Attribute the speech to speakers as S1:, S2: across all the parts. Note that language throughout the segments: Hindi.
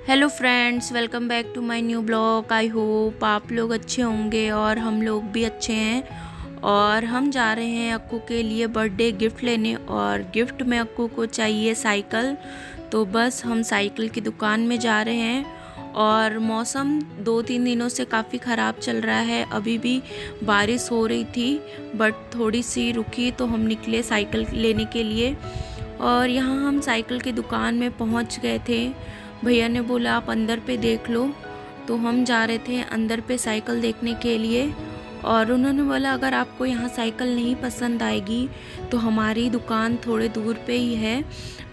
S1: Hello friends, welcome back to my new blog. I hope आप लोग अच्छे होंगे और हम लोग भी अच्छे हैं। और हम जा रहे हैं अक्कू के लिए बर्थडे गिफ्ट लेने, और गिफ्ट में अक्कू को चाहिए साइकिल। तो बस हम साइकिल की दुकान में जा रहे हैं। और मौसम 2-3 दिनों से काफ़ी ख़राब चल रहा है। अभी भी बारिश हो रही थी बट थोड़ी सी रुकी तो हम निकले साइकिल लेने के लिए। और यहाँ हम साइकिल की दुकान में पहुँच गए थे। भैया ने बोला आप अंदर पे देख लो, तो हम जा रहे थे अंदर पे साइकिल देखने के लिए। और उन्होंने बोला अगर आपको यहाँ साइकिल नहीं पसंद आएगी तो हमारी दुकान थोड़े दूर पे ही है,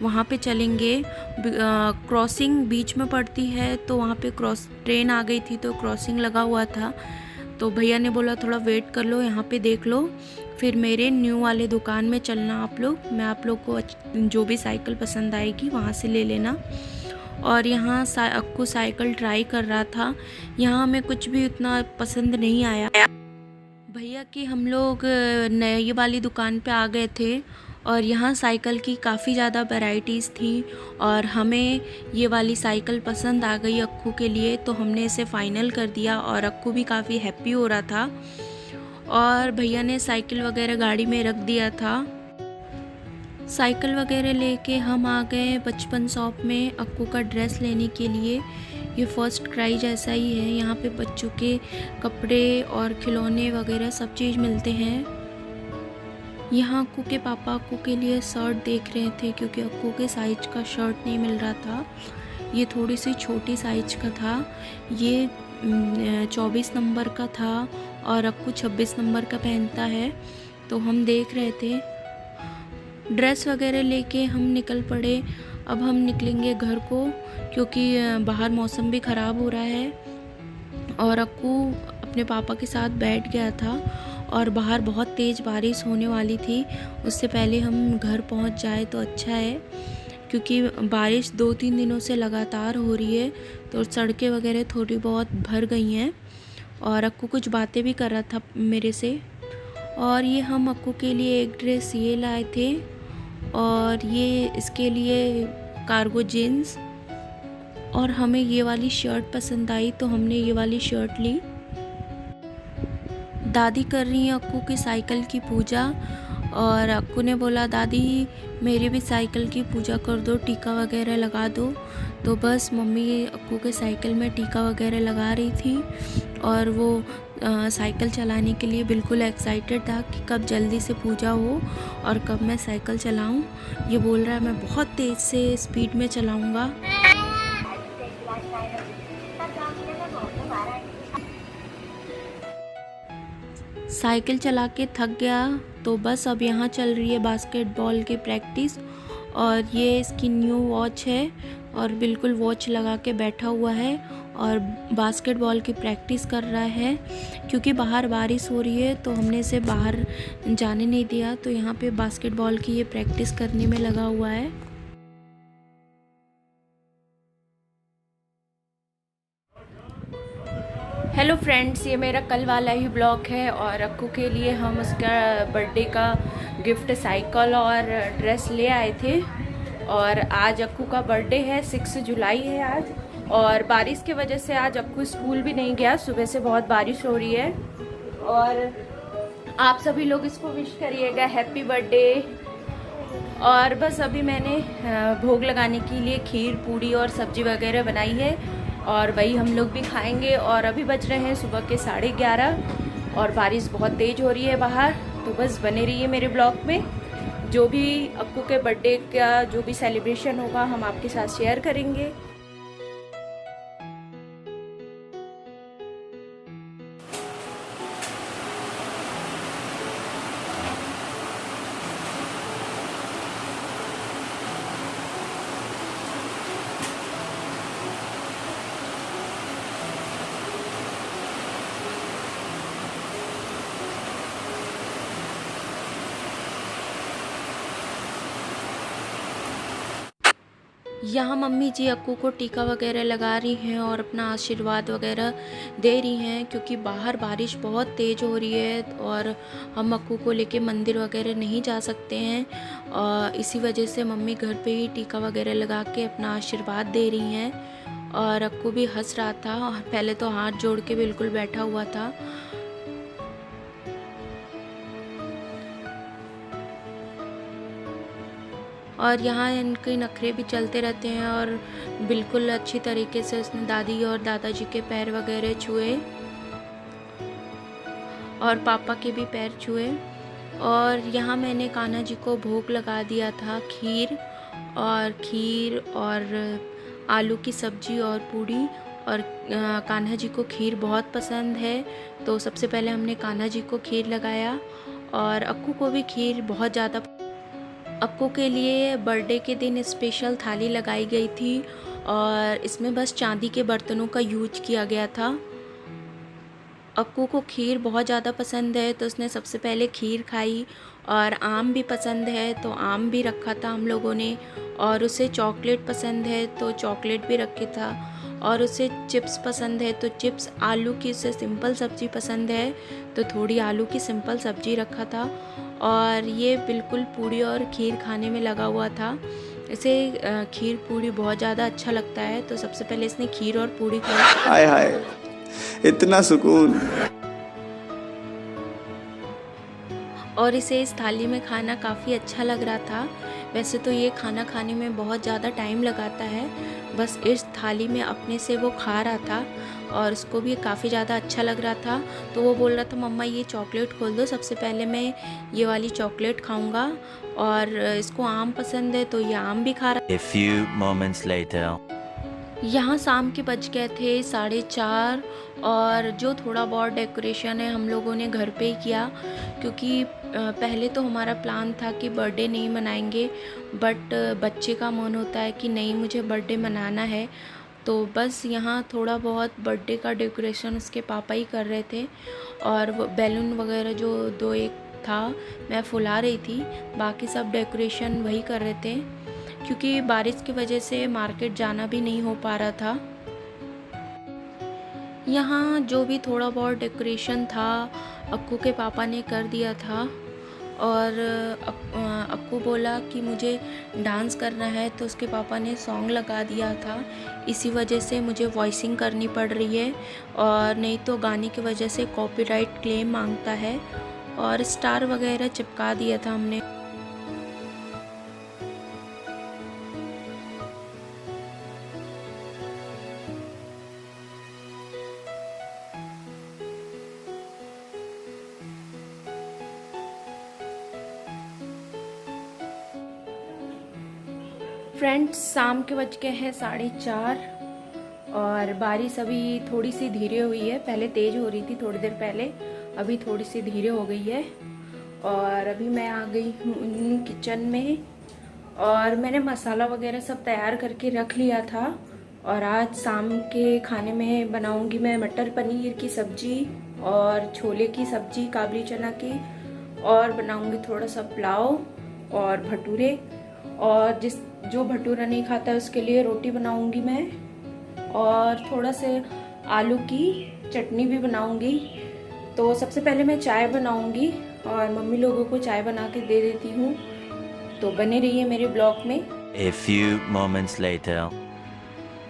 S1: वहाँ पे चलेंगे। क्रॉसिंग बीच में पड़ती है, तो वहाँ पे ट्रेन आ गई थी तो क्रॉसिंग लगा हुआ था। तो भैया ने बोला थोड़ा वेट कर लो, यहाँ पे देख लो, फिर मेरे न्यू वाले दुकान में चलना आप लोग। मैं आप लोग को जो भी साइकिल पसंद आएगी वहाँ से ले लेना। और यहाँ अक्कू साइकिल ट्राई कर रहा था। यहाँ हमें कुछ भी उतना पसंद नहीं आया। भैया की हम लोग नई वाली दुकान पे आ गए थे, और यहाँ साइकिल की काफ़ी ज़्यादा वैरायटीज़ थी और हमें ये वाली साइकिल पसंद आ गई अक्कू के लिए, तो हमने इसे फ़ाइनल कर दिया। और अक्कू भी काफ़ी हैप्पी हो रहा था। और भैया ने साइकिल वगैरह गाड़ी में रख दिया था। साइकिल वगैरह लेके हम आ गए बचपन शॉप में अक्कू का ड्रेस लेने के लिए। ये फर्स्ट क्राई जैसा ही है, यहाँ पे बच्चों के कपड़े और खिलौने वगैरह सब चीज़ मिलते हैं। यहाँ अक्कू के पापा अक्कू के लिए शर्ट देख रहे थे, क्योंकि अक्कू के साइज का शर्ट नहीं मिल रहा था। ये थोड़ी सी छोटी साइज का था। ये 24 नंबर का था और अक्कू 26 नंबर का पहनता है, तो हम देख रहे थे। ड्रेस वगैरह लेके हम निकल पड़े। अब हम निकलेंगे घर को, क्योंकि बाहर मौसम भी ख़राब हो रहा है। और अक्कू अपने पापा के साथ बैठ गया था, और बाहर बहुत तेज़ बारिश होने वाली थी। उससे पहले हम घर पहुंच जाए तो अच्छा है, क्योंकि बारिश 2-3 दिनों से लगातार हो रही है, तो सड़कें वगैरह थोड़ी बहुत भर गई हैं। और अक्कू कुछ बातें भी कर रहा था मेरे से। और ये हम अक्कू के लिए एक ड्रेस ये लाए थे, और ये इसके लिए कार्गो जीन्स। और हमें ये वाली शर्ट पसंद आई तो हमने ये वाली शर्ट ली। दादी कर रही हैं अक्कू की साइकिल की पूजा, और अक्कू ने बोला दादी मेरी भी साइकिल की पूजा कर दो, टीका वगैरह लगा दो। तो बस मम्मी अक्कू के साइकिल में टीका वगैरह लगा रही थी, और वो साइकिल चलाने के लिए बिल्कुल एक्साइटेड था कि कब जल्दी से पूजा हो और कब मैं साइकिल चलाऊं। ये बोल रहा है मैं बहुत तेज़ से स्पीड में चलाऊंगा। साइकिल चला के थक गया, तो बस अब यहाँ चल रही है बास्केटबॉल की प्रैक्टिस। और ये इसकी न्यू वॉच है, और बिल्कुल वॉच लगा के बैठा हुआ है और बास्केटबॉल की प्रैक्टिस कर रहा है। क्योंकि बाहर बारिश हो रही है तो हमने इसे बाहर जाने नहीं दिया, तो यहाँ पे बास्केटबॉल की ये प्रैक्टिस करने में लगा हुआ है। हेलो फ्रेंड्स, ये मेरा कल वाला ही ब्लॉग है, और अक्कू के लिए हम उसका बर्थडे का गिफ्ट साइकिल और ड्रेस ले आए थे। और आज अक्कू का बर्थडे है, 6 जुलाई है आज। और बारिश की वजह से आज अक्कू स्कूल भी नहीं गया, सुबह से बहुत बारिश हो रही है। और आप सभी लोग इसको विश करिएगा हैप्पी बर्थडे। और बस अभी मैंने भोग लगाने के लिए खीर पूड़ी और सब्जी वगैरह बनाई है, और वही हम लोग भी खाएंगे। और अभी बज रहे हैं सुबह के 11:30, और बारिश बहुत तेज़ हो रही है बाहर। तो बस बने रहिए मेरे ब्लॉग में। जो भी अक्कू के बर्थडे का जो भी सेलिब्रेशन होगा हम आपके साथ शेयर करेंगे। यहाँ मम्मी जी अक्कू को टीका वगैरह लगा रही हैं और अपना आशीर्वाद वगैरह दे रही हैं, क्योंकि बाहर बारिश बहुत तेज़ हो रही है और हम अक्कू को लेके मंदिर वगैरह नहीं जा सकते हैं। और इसी वजह से मम्मी घर पे ही टीका वगैरह लगा के अपना आशीर्वाद दे रही हैं। और अक्कू भी हंस रहा था और पहले तो हाथ जोड़ के बिल्कुल बैठा हुआ था। और यहाँ इनके नखरे भी चलते रहते हैं और बिल्कुल अच्छी तरीके से उसने दादी और दादाजी के पैर वगैरह छुए और पापा के भी पैर छुए। और यहाँ मैंने कान्हा जी को भोग लगा दिया था, खीर और आलू की सब्जी और पूड़ी। और कान्हा जी को खीर बहुत पसंद है, तो सबसे पहले हमने कान्हा जी को खीर लगाया और अक्कू को भी खीर बहुत ज़्यादा। अक्कू के लिए बर्थडे के दिन स्पेशल थाली लगाई गई थी और इसमें बस चांदी के बर्तनों का यूज किया गया था। अक्कू को खीर बहुत ज़्यादा पसंद है, तो उसने सबसे पहले खीर खाई। और आम भी पसंद है तो आम भी रखा था हम लोगों ने। और उसे चॉकलेट पसंद है तो चॉकलेट भी रखे था। और उसे चिप्स पसंद है तो चिप्स, आलू की उसे सिंपल सब्ज़ी पसंद है तो थोड़ी आलू की सिंपल सब्ज़ी रखा था। और ये बिल्कुल पूड़ी और खीर खाने में लगा हुआ था। इसे खीर पूड़ी बहुत ज़्यादा अच्छा लगता है, तो सबसे पहले इसने खीर और पूड़ी खाई।
S2: हाय हाय, इतना सुकून।
S1: और इसे इस थाली में खाना काफ़ी अच्छा लग रहा था। वैसे तो ये खाना खाने में बहुत ज़्यादा टाइम लगाता है, बस इस थाली में अपने से वो खा रहा था और उसको भी काफ़ी ज़्यादा अच्छा लग रहा था। तो वो बोल रहा था मम्मा ये चॉकलेट खोल दो, सबसे पहले मैं ये वाली चॉकलेट खाऊंगा। और इसको आम पसंद है तो ये आम भी खा रहा।
S3: A few moments later.
S1: यहाँ शाम के बज गए थे 4:30 और जो थोड़ा बहुत डेकोरेशन है हम लोगों ने घर पे ही किया, क्योंकि पहले तो हमारा प्लान था कि बर्थडे नहीं मनाएंगे, बट बच्चे का मन होता है कि नहीं मुझे बर्थडे मनाना है। तो बस यहाँ थोड़ा बहुत बर्थडे का डेकोरेशन उसके पापा ही कर रहे थे और वो बैलून वगैरह जो दो एक था मैं फुला रही थी, बाकी सब डेकोरेशन वही कर रहे थे, क्योंकि बारिश की वजह से मार्केट जाना भी नहीं हो पा रहा था। यहाँ जो भी थोड़ा बहुत डेकोरेशन था अक्कू के पापा ने कर दिया था। और अक्कू बोला कि मुझे डांस करना है, तो उसके पापा ने सॉन्ग लगा दिया था। इसी वजह से मुझे वॉइसिंग करनी पड़ रही है, और नहीं तो गाने की वजह से कॉपीराइट क्लेम मांगता है। और स्टार वगैरह चिपका दिया था हमने। फ्रेंड्स शाम के बज गए हैं 4:30 और बारिश अभी थोड़ी सी धीरे हुई है। पहले तेज़ हो रही थी थोड़ी देर पहले, अभी थोड़ी सी धीरे हो गई है। और अभी मैं आ गई हूँ किचन में और मैंने मसाला वगैरह सब तैयार करके रख लिया था। और आज शाम के खाने में बनाऊँगी मैं मटर पनीर की सब्ज़ी और छोले की सब्ज़ी काबली चना की, और बनाऊँगी थोड़ा सा पुलाव और भटूरे। और जो भटूरा नहीं खाता है उसके लिए रोटी बनाऊंगी मैं, और थोड़ा से आलू की चटनी भी बनाऊंगी। तो सबसे पहले मैं चाय बनाऊंगी और मम्मी लोगों को चाय बना के दे देती हूँ, तो बने रहिए मेरे ब्लॉग में।
S3: A few moments later.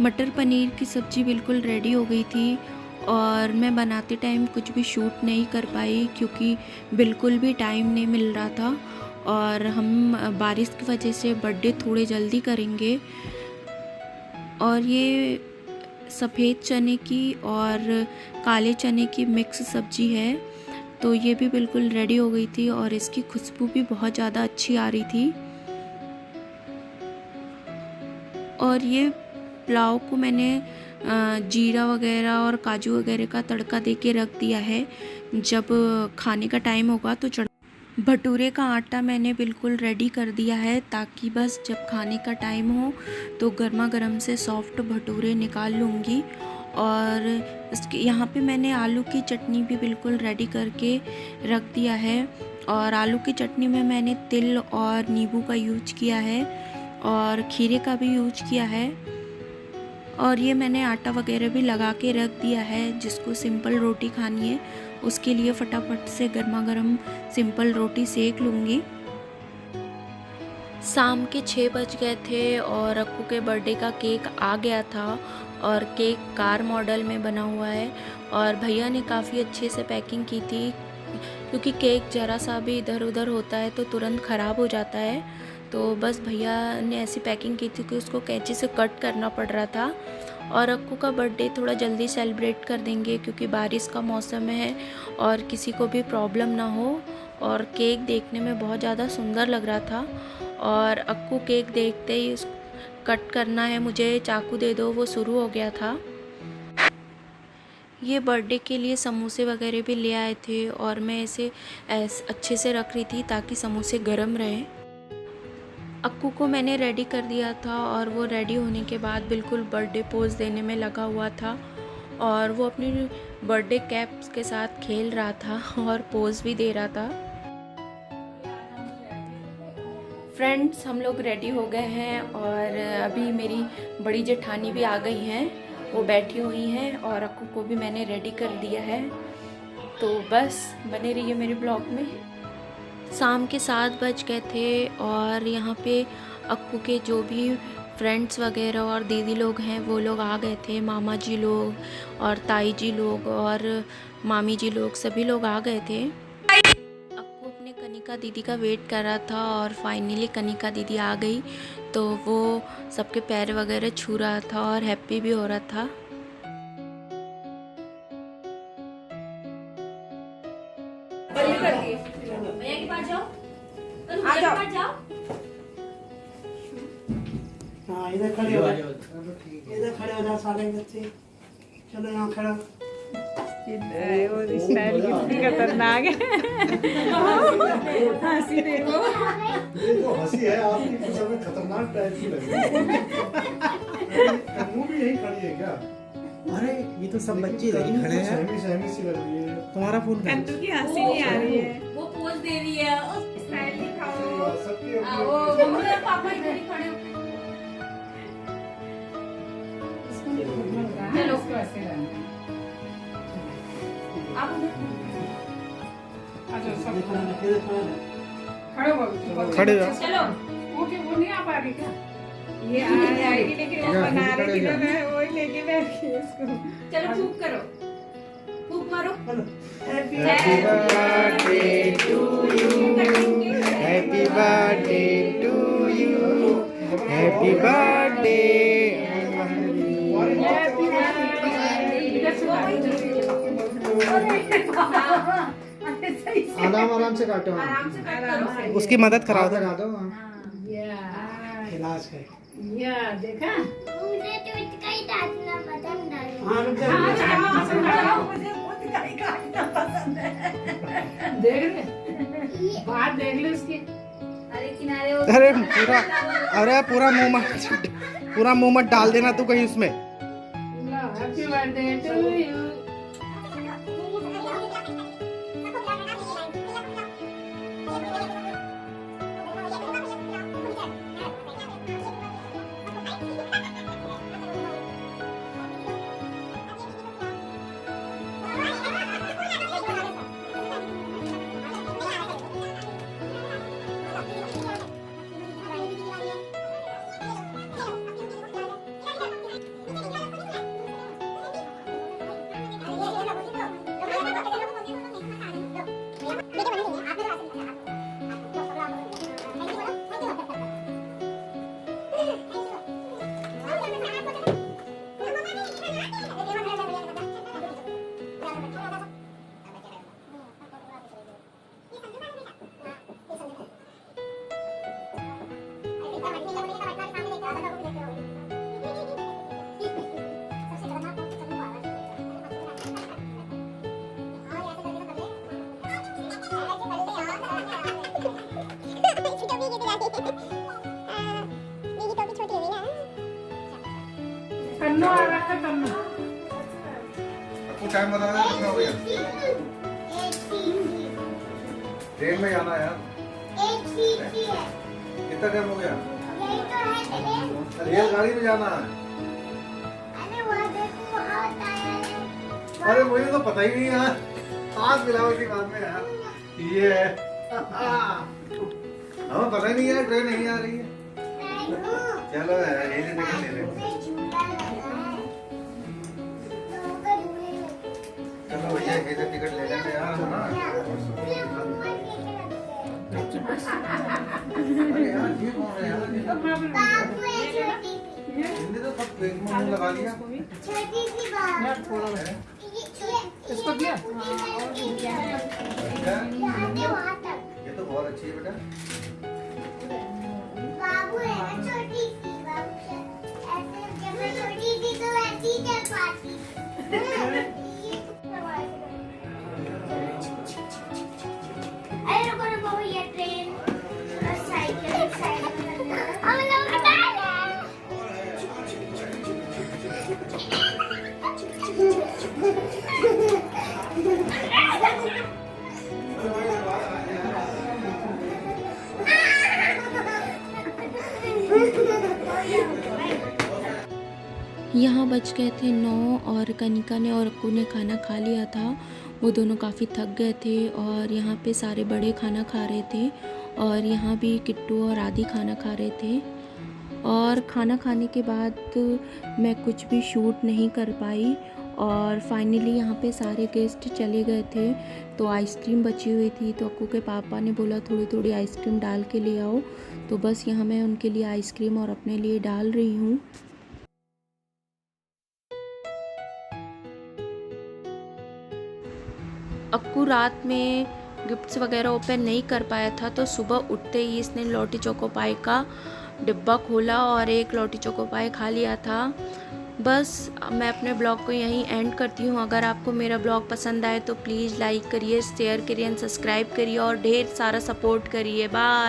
S1: मटर पनीर की सब्ज़ी बिल्कुल रेडी हो गई थी और मैं बनाते टाइम कुछ भी शूट नहीं कर पाई, क्योंकि बिल्कुल भी टाइम नहीं मिल रहा था। और हम बारिश की वजह से बर्थडे थोड़े जल्दी करेंगे। और ये सफ़ेद चने की और काले चने की मिक्स सब्ज़ी है, तो ये भी बिल्कुल रेडी हो गई थी और इसकी खुशबू भी बहुत ज़्यादा अच्छी आ रही थी। और ये पुलाव को मैंने जीरा वगैरह और काजू वगैरह का तड़का देके रख दिया है, जब खाने का टाइम होगा तो भटूरे का आटा मैंने बिल्कुल रेडी कर दिया है, ताकि बस जब खाने का टाइम हो तो गर्मा गर्म से सॉफ्ट भटूरे निकाल लूँगी। और इसके यहाँ पे मैंने आलू की चटनी भी बिल्कुल रेडी करके रख दिया है। और आलू की चटनी में मैंने तिल और नींबू का यूज किया है। और खीरे का भी यूज किया है। और ये मैंने आटा वगैरह भी लगा के रख दिया है। जिसको सिंपल रोटी खानी है उसके लिए फटाफट से गर्मा गर्म सिंपल रोटी सेक लूँगी। शाम के 6 बज गए थे और अक्कू के बर्थडे का केक आ गया था और केक कार मॉडल में बना हुआ है। और भैया ने काफ़ी अच्छे से पैकिंग की थी, क्योंकि केक ज़रा सा भी इधर उधर होता है तो तुरंत ख़राब हो जाता है। तो बस भैया ने ऐसी पैकिंग की थी कि उसको कैंची से कट करना पड़ रहा था। और अक्कू का बर्थडे थोड़ा जल्दी सेलिब्रेट कर देंगे, क्योंकि बारिश का मौसम है और किसी को भी प्रॉब्लम ना हो। और केक देखने में बहुत ज़्यादा सुंदर लग रहा था। और अक्कू केक देखते ही कट करना है, मुझे चाकू दे दो, वो शुरू हो गया था। ये बर्थडे के लिए समोसे वगैरह भी ले आए थे और मैं इसे अच्छे से रख रही थी ताकि समोसे गर्म रहे। अक्कू को मैंने रेडी कर दिया था और वो रेडी होने के बाद बिल्कुल बर्थडे पोज देने में लगा हुआ था। और वो अपनी बर्थडे कैप के साथ खेल रहा था और पोज भी दे रहा था। फ्रेंड्स, हम लोग रेडी हो गए हैं और अभी मेरी बड़ी जेठानी भी आ गई हैं, वो बैठी हुई हैं और अक्कू को भी मैंने रेडी कर दिया है। तो बस बने रहिए मेरे ब्लॉग में। शाम के 7 बज गए थे और यहाँ पे अक्कू के जो भी फ्रेंड्स वगैरह और दीदी लोग हैं वो लोग आ गए थे। मामा जी लोग और ताई जी लोग और मामी जी लोग, सभी लोग आ गए थे। अक्कू अपने कनिका दीदी का वेट कर रहा था और फाइनली कनिका दीदी आ गई, तो वो सबके पैर वगैरह छू रहा था और हैप्पी भी हो रहा था।
S4: हाँ, इधर खड़े हो जाओ, इधर खड़े हो जाओ सारे बच्चे। चलो यहाँ खड़ा।
S5: वो स्टाइल कितनी खतरनाक है। हंसी देखो,
S6: ये जो हंसी है आपकी कुछ हमें खतरनाक टाइप की लग रही है। कन्नू भी यही खड़ी है क्या?
S4: अरे ये तो सब बच्चे इधर खड़े हैं।
S6: सहमी सहमी सी लग रही है।
S4: तुम्हारा फोन कहाँ है?
S5: कन्नू की हंसी नहीं आ रही है।
S7: वो पोज दे रही है, स्टाइल दिखाओ।
S6: सबकी
S7: वो
S6: अपनी
S7: मम्मी और पापा इधर ही खड़े हो। चलो आप
S4: खड़े हो जाओ।
S7: चलो
S5: वो नहीं आ पा रही क्या? ये आ आएगी लेकिन वो बना रही थी ना, मैं वही लेके बैठी इसको।
S7: चलो फूक करो, फूक मारो।
S4: Happy birthday to you, happy birthday to you, happy birthday.
S6: आराम से काटो।
S7: आराम से करो।
S4: उसकी मदद कराओ।
S6: लगा दो।
S4: इलाज कर।
S5: देखा
S8: मुझे तो इसका ही डांटना पसंद है।
S4: हाँ, रुक जाओ।
S5: मुझे खुद का ही काटना पसंद है। देख ले, बाहर देख ले उसकी।
S7: अरे किनारे हो।
S4: अरे पूरा मुंह मत डाल देना तू कहीं उसमें।
S5: Happy birthday to you. Kannu आ रहा था, कन्नू।
S6: आपको टाइम बता दें कितना हो गया? ट्रेन में आना यार। कितना टाइम हो गया?
S8: यही तो है ट्रेन।
S6: रेलगाड़ी में जाना है।
S8: अरे वहाँ देखो, वहाँ टायर है।
S6: अरे मुझे तो पता ही नहीं यार, हाथ मिलाओ इसी बात में यार। ये है हमें पता ही नहीं यार, ट्रेन नहीं आ रही है। चलो यार, ये टिकट ले ले।
S8: झूला लगा है, लोगों का झूले लगे।
S6: चलो भैया, ये टिकट ले लेते यार हम ना।
S8: ये मोमबत्ती लेके रखते हैं।
S6: अरे यार, ये कौन है यार?
S8: बाबू है छोटी सी,
S6: हिंदी तो सब पेट में मुंह लगा लिया।
S8: छोटी सी बाबू।
S5: इसको दिया?
S8: यहाँ से वहाँ तक।
S6: ये तो बहुत अच्छी है बेटा।
S8: बाबू है ना छोटी सी, बाबू से ऐसे जब मैं छोटी थी तो ऐसे ही चल पाती थी। अरे रुको रुको भैया, ट्रेन और साइकिल एक साइड में रखना है। हम लोग
S1: यहाँ बज गए थे 9 और कनिका ने और अक्कू ने खाना खा लिया था। वो दोनों काफ़ी थक गए थे और यहाँ पे सारे बड़े खाना खा रहे थे और यहाँ भी किट्टू और आदि खाना खा रहे थे। और खाना खाने के बाद मैं कुछ भी शूट नहीं कर पाई और फाइनली यहाँ पे सारे गेस्ट चले गए थे। तो आइसक्रीम बची हुई थी, तो अक्कू के पापा ने बोला थोड़ी थोड़ी आइसक्रीम डाल के ले आओ। तो बस यहाँ मैं उनके लिए आइसक्रीम और अपने लिए डाल रही हूँ। अक्कू रात में गिफ्ट्स वगैरह ओपन नहीं कर पाया था, तो सुबह उठते ही इसने लॉटी चोको पाई का डिब्बा खोला और एक लॉटी चोको पाई खा लिया था। बस मैं अपने ब्लॉग को यहीं एंड करती हूँ। अगर आपको मेरा ब्लॉग पसंद आए तो प्लीज़ लाइक करिए, शेयर करिए एंड सब्सक्राइब करिए और ढेर सारा सपोर्ट करिए। बाय।